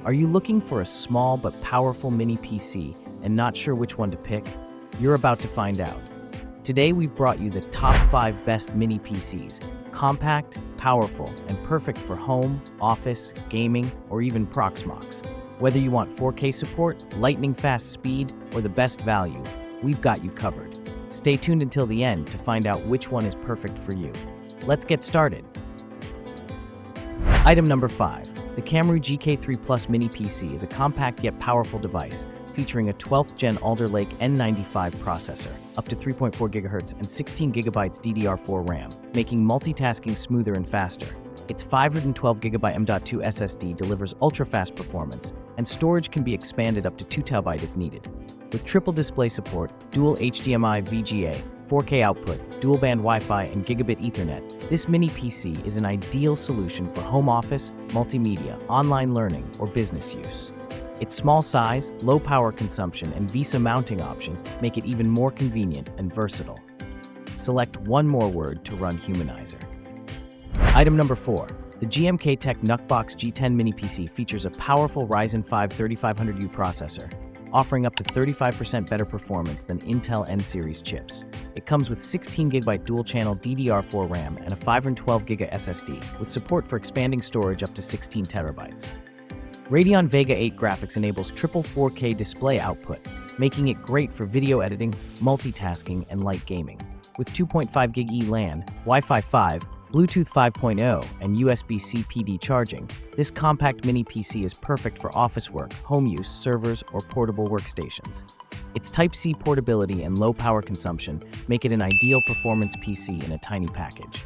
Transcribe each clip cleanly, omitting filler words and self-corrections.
Are you looking for a small but powerful mini PC and not sure which one to pick? You're about to find out. Today we've brought you the top 5 best mini PCs. Compact, powerful, and perfect for home, office, gaming, or even Proxmox. Whether you want 4K support, lightning-fast speed, or the best value, we've got you covered. Stay tuned until the end to find out which one is perfect for you. Let's get started. Item number 5. The KAMRUI GK3 Plus Mini PC is a compact yet powerful device featuring a 12th Gen Alder Lake N95 processor, up to 3.4 GHz and 16 GB DDR4 RAM, making multitasking smoother and faster. Its 512GB M.2 SSD delivers ultra-fast performance, and storage can be expanded up to 2 TB if needed. With triple display support, dual HDMI VGA, 4K output, dual-band Wi-Fi, and Gigabit Ethernet, this mini PC is an ideal solution for home office, multimedia, online learning, or business use. Its small size, low power consumption, and VESA mounting option make it even more convenient and versatile. Select one more word to run Humanizer. Item number 4. The GMKtec Nuckbox G10 Mini PC features a powerful Ryzen 5 3500U processor, offering up to 35% better performance than Intel N-series chips. It comes with 16GB dual-channel DDR4 RAM and a 512GB SSD, with support for expanding storage up to 16 TB. Radeon Vega 8 graphics enables triple 4K display output, making it great for video editing, multitasking, and light gaming. With 2.5GbE LAN, Wi-Fi 5, Bluetooth 5.0, and USB-C PD charging, this compact mini PC is perfect for office work, home use, servers, or portable workstations. Its Type-C portability and low power consumption make it an ideal performance PC in a tiny package.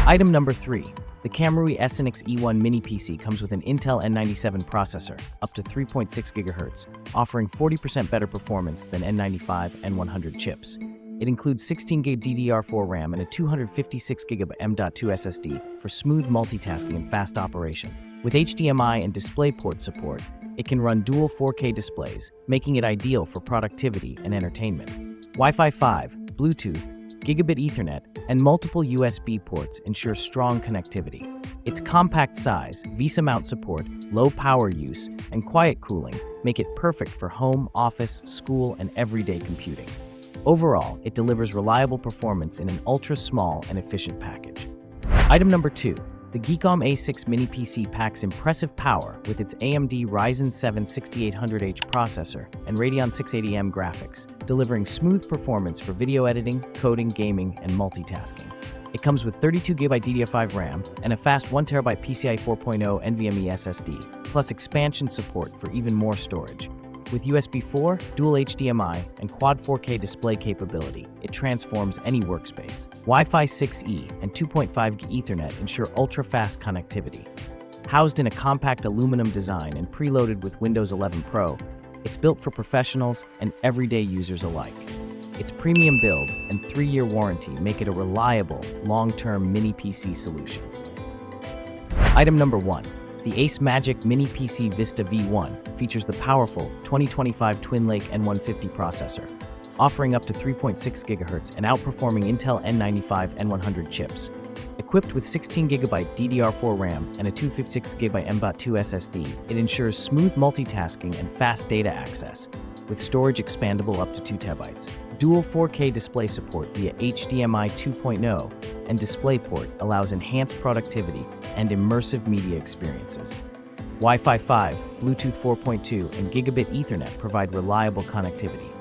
Item number 3. The KAMRUI Essenx E1 Mini PC comes with an Intel N97 processor, up to 3.6 GHz, offering 40% better performance than N95 and N100 chips. It includes 16GB DDR4 RAM and a 256GB M.2 SSD for smooth multitasking and fast operation. With HDMI and DisplayPort support, it can run dual 4K displays, making it ideal for productivity and entertainment. Wi-Fi 5, Bluetooth, Gigabit Ethernet, and multiple USB ports ensure strong connectivity. Its compact size, VESA mount support, low power use, and quiet cooling make it perfect for home, office, school, and everyday computing. Overall, it delivers reliable performance in an ultra-small and efficient package. Item number 2. The GEEKOM A6 Mini PC packs impressive power with its AMD Ryzen 7 6800H processor and Radeon 680M graphics, delivering smooth performance for video editing, coding, gaming, and multitasking. It comes with 32GB DDR5 RAM and a fast 1TB PCIe 4.0 NVMe SSD, plus expansion support for even more storage. With USB 4, dual HDMI, and quad 4K display capability, it transforms any workspace. Wi-Fi 6E and 2.5G Ethernet ensure ultra-fast connectivity. Housed in a compact aluminum design and preloaded with Windows 11 Pro, it's built for professionals and everyday users alike. Its premium build and 3-year warranty make it a reliable, long-term mini PC solution. Item number 1. The Ace Magic Mini PC Vista V1 features the powerful 2025 Twin Lake N150 processor, offering up to 3.6 GHz and outperforming Intel N95 N100 chips. Equipped with 16GB DDR4 RAM and a 256GB M.2 SSD, it ensures smooth multitasking and fast data access, with storage expandable up to 2 TB. Dual 4K display support via HDMI 2.0 and DisplayPort allows enhanced productivity and immersive media experiences. Wi-Fi 5, Bluetooth 4.2, and Gigabit Ethernet provide reliable connectivity.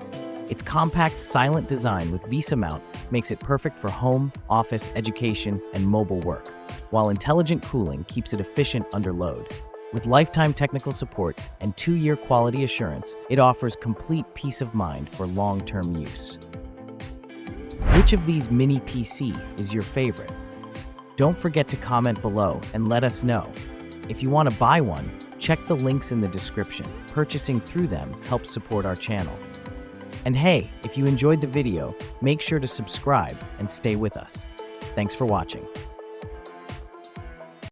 Its compact, silent design with VESA mount makes it perfect for home, office, education, and mobile work, while intelligent cooling keeps it efficient under load. With lifetime technical support and 2-year quality assurance, it offers complete peace of mind for long-term use. Which of these mini PC is your favorite? Don't forget to comment below and let us know. If you want to buy one, check the links in the description. Purchasing through them helps support our channel. And hey, if you enjoyed the video, make sure to subscribe and stay with us. Thanks for watching.